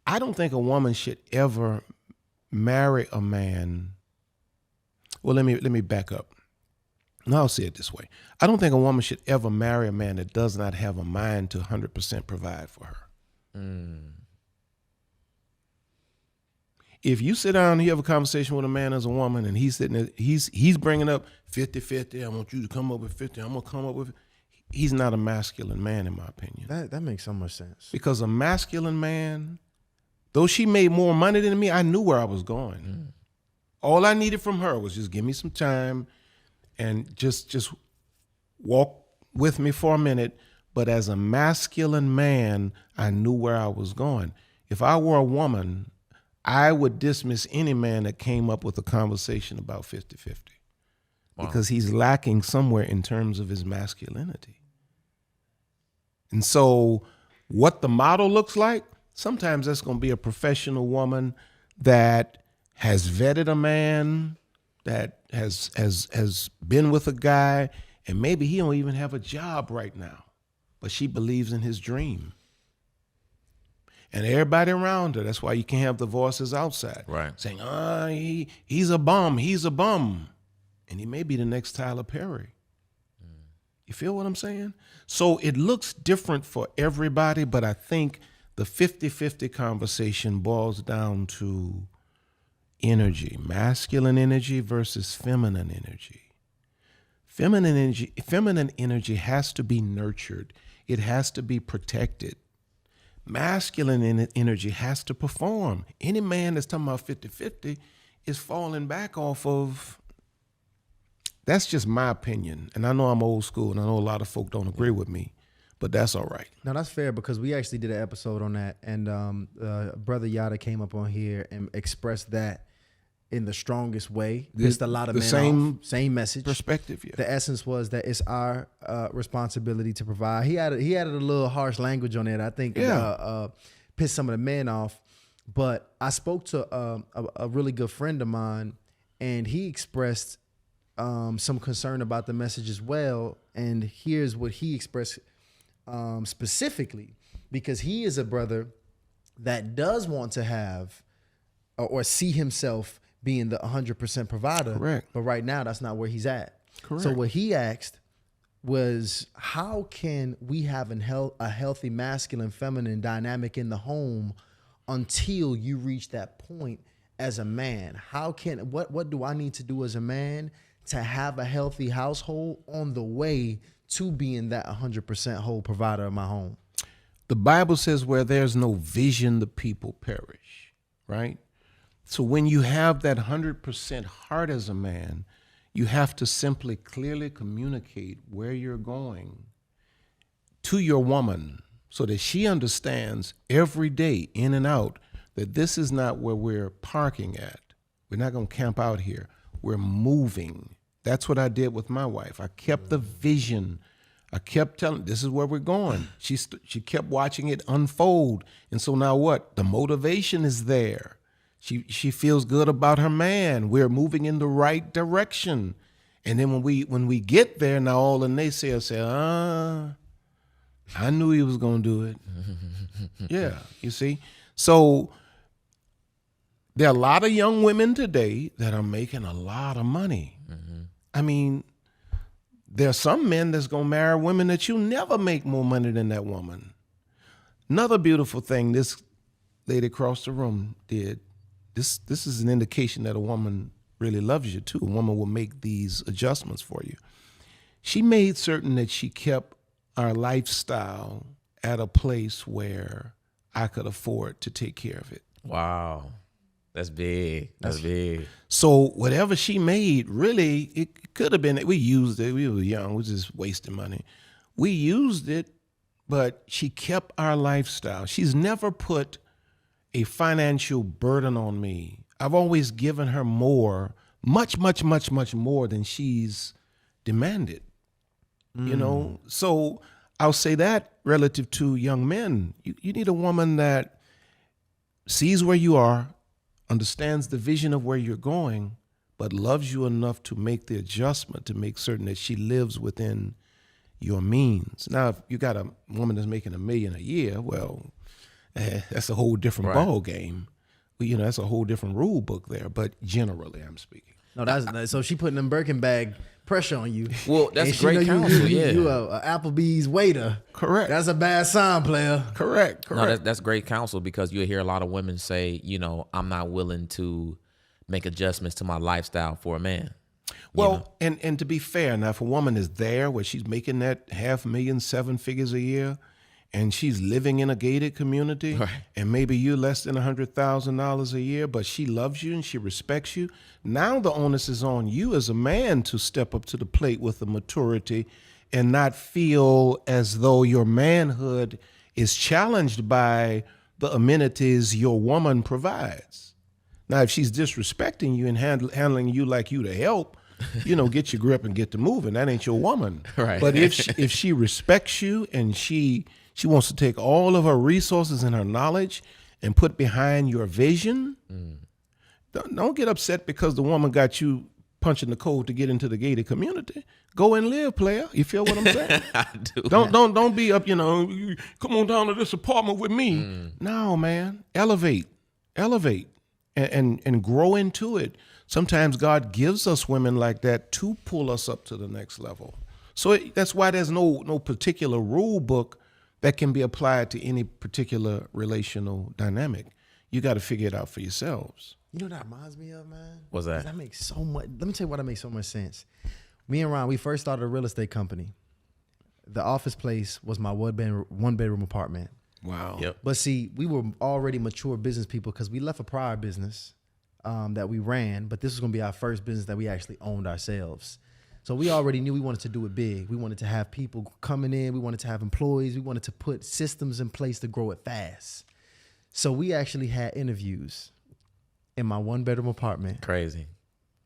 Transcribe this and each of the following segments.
I don't think a woman should ever marry a man. Well, let me back up. No, I'll say it this way. I don't think a woman should ever marry a man that does not have a mind to 100% provide for her. If you sit down and you have a conversation with a man as a woman and he's sitting there, he's bringing up 50-50, I want you to come up with 50, I'm going to come up with, he's not a masculine man in my opinion. That makes so much sense. Because a masculine man, though she made more money than me, I knew where I was going. All I needed from her was just give me some time and just walk with me for a minute. But as a masculine man, I knew where I was going. If I were a woman, I would dismiss any man that came up with a conversation about 50-50 because he's lacking somewhere in terms of his masculinity. And so what the model looks like, sometimes that's going to be a professional woman that has vetted a man, that has been with a guy, and maybe he don't even have a job right now, but she believes in his dream. And everybody around her, that's why you can't have the voices outside. Right. Saying, he's a bum, he's a bum. And he may be the next Tyler Perry. You feel what I'm saying? So it looks different for everybody, but I think the 50-50 conversation boils down to energy, masculine energy versus feminine energy. Feminine energy has to be nurtured. It has to be protected. Masculine energy has to perform. Any man that's talking about 50-50 is falling back off of, that's just my opinion. And I know I'm old school and I know a lot of folk don't agree with me, but that's all right. No, that's fair because we actually did an episode on that, and Brother Yada came up on here and expressed that in the strongest way. Pissed a lot of men off. Same message. Perspective, yeah. The essence was that it's our responsibility to provide. He added a little harsh language on it. I think pissed some of the men off. But I spoke to a really good friend of mine, and he expressed some concern about the message as well. And here's what he expressed specifically, because he is a brother that does want to have or see himself being the 100% provider. Correct. But right now, that's not where he's at. Correct. So what he asked was, how can we have a healthy masculine, feminine dynamic in the home until you reach that point as a man? What do I need to do as a man to have a healthy household on the way to being that 100% whole provider of my home? The Bible says where there's no vision, the people perish, right? So when you have that 100% heart as a man, you have to simply clearly communicate where you're going to your woman so that she understands every day in and out that this is not where we're parking at. We're not going to camp out here. We're moving. That's what I did with my wife. I kept the vision. I kept telling, this is where we're going. She kept watching it unfold. And so now what? The motivation is there. She feels good about her man. We're moving in the right direction. And then when we get there, now all the naysayers say, I knew he was going to do it. Yeah, you see? So there are a lot of young women today that are making a lot of money. Mm-hmm. I mean, there are some men that's going to marry women that you never make more money than that woman. Another beautiful thing this lady across the room did, this is an indication that a woman really loves you too. A woman will make these adjustments for you. She made certain that she kept our lifestyle at a place where I could afford to take care of it. Wow. That's big. That's big. So whatever she made, really, it could have been, we used it. We were young. We were just wasting money. We used it, but she kept our lifestyle. She's never put a financial burden on me. I've always given her more, much more than she's demanded. You know? So I'll say that relative to young men. You need a woman that sees where you are, understands the vision of where you're going, but loves you enough to make the adjustment to make certain that she lives within your means. Now, if you got a woman that's making $1 million a year, well, that's a whole different Right. ball game. Well, you know, that's a whole different rule book there. But generally, I'm speaking. No, that's so she putting them Birkin bag pressure on you. Well, that's And she great know counsel, You, yeah. you a Applebee's waiter. Correct. That's a bad sign, player. Correct. No, that's great counsel, because you'll hear a lot of women say, you know, I'm not willing to make adjustments to my lifestyle for a man. Well, and to be fair, now if a woman is there where she's making that $500,000, 7 figures a year, and she's living in a gated community, Right. and maybe you're less than $100,000 a year, but she loves you and she respects you, now the onus is on you as a man to step up to the plate with the maturity and not feel as though your manhood is challenged by the amenities your woman provides. Now, if she's disrespecting you and handling you like you to help, you know, get your grip and get to moving. That ain't your woman. Right. But if she respects you and she wants to take all of her resources and her knowledge and put behind your vision, don't get upset because the woman got you punching the code to get into the gated community. Go and live, player. You feel what I'm saying? I do. Don't be up, you know, come on down to this apartment with me. No, man. Elevate. And grow into it. Sometimes God gives us women like that to pull us up to the next level. So that's why there's no particular rule book that can be applied to any particular relational dynamic. You got to figure it out for yourselves. You know what that reminds me of, man? What's that? 'Cause that makes so much. Let me tell you why that makes so much sense. Me and Ron, we first started a real estate company. The office place was my one bedroom apartment. Wow. Yep. But see, we were already mature business people because we left a prior business that we ran, but this was going to be our first business that we actually owned ourselves. So we already knew we wanted to do it big. We wanted to have people coming in. We wanted to have employees. We wanted to put systems in place to grow it fast. So we actually had interviews in my one bedroom apartment. Crazy.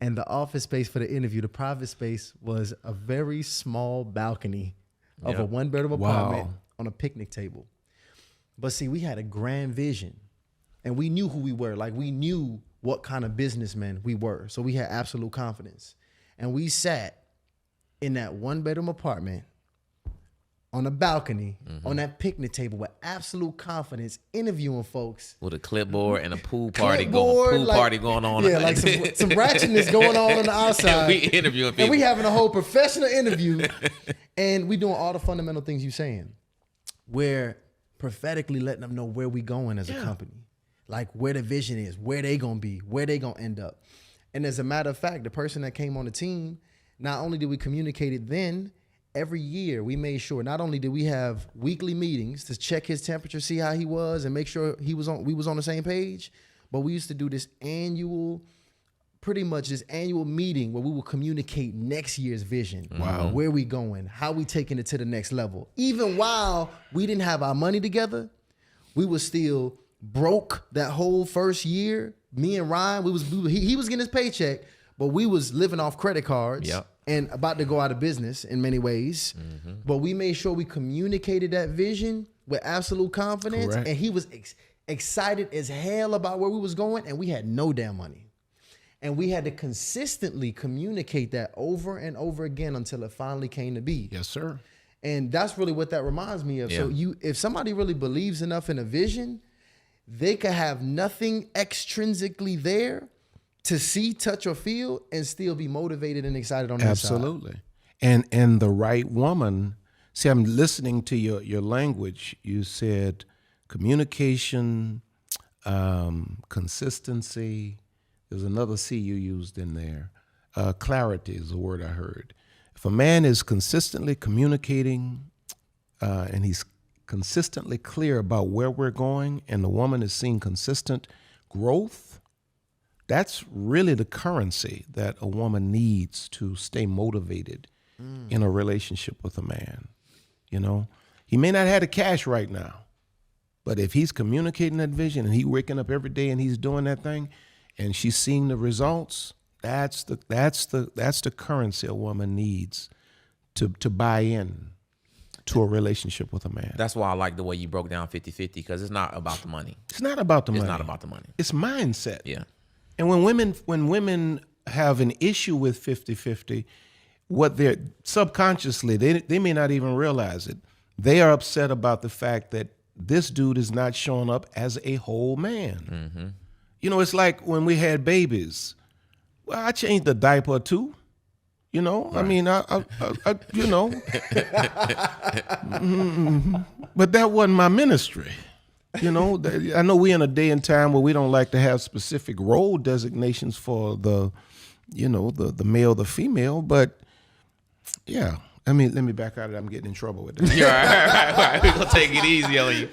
And the office space for the interview, the private space, was a very small balcony of a Yep. one bedroom apartment Wow. on a picnic table. But see, we had a grand vision and we knew who we were. Like, we knew what kind of businessmen we were. So we had absolute confidence. And we sat in that one bedroom apartment on a balcony on that picnic table with absolute confidence, interviewing folks. With a clipboard and a pool party Clipboard, going on. Yeah, like some ratchetness going on the outside. And we interviewing people. And we having a whole professional interview, and we doing all the fundamental things you saying. We're prophetically letting them know where we going as a company, like where the vision is, where they gonna be, where they gonna end up. And as a matter of fact, the person that came on the team, not only did we communicate it then, every year we made sure not only did we have weekly meetings to check his temperature, see how he was, and make sure we was on the same page, but we used to do this annual meeting where we will communicate next year's vision. Wow. Where we going, how we taking it to the next level. Even while we didn't have our money together, we were still broke that whole first year. Me and Ryan, he was getting his paycheck, but we was living off credit cards. Yep. And about to go out of business in many ways. But we made sure we communicated that vision with absolute confidence. Correct. And he was excited as hell about where we was going, and we had no damn money. And we had to consistently communicate that over and over again until it finally came to be. Yes, sir. And that's really what that reminds me of. So if somebody really believes enough in a vision, they could have nothing extrinsically there to see, touch, or feel, and still be motivated and excited on the inside. Absolutely. And the right woman. See, I'm listening to your language. You said communication, consistency. There's another C you used in there. Clarity is a word I heard. If a man is consistently communicating and he's consistently clear about where we're going, and the woman is seeing consistent growth, that's really the currency that a woman needs to stay motivated in a relationship with a man. You know, he may not have the cash right now, but if he's communicating that vision and he's waking up every day and he's doing that thing, and she's seeing the results, that's the currency a woman needs to buy in to a relationship with a man. That's why I like the way you broke down 50-50, because it's not about the money. It's not about the money. It's not about the money. It's mindset. Yeah. And when women have an issue with 50-50, what they're subconsciously, they may not even realize it. They are upset about the fact that this dude is not showing up as a whole man. You know, it's like when we had babies. Well, I changed the diaper or two. You know, I mean, I you know, but that wasn't my ministry. You know, I know we're in a day and time where we don't like to have specific role designations for the, you know, the male, the female, but yeah. I mean, let me back out of it. I'm getting in trouble with that. All right. We're going to take it easy on you.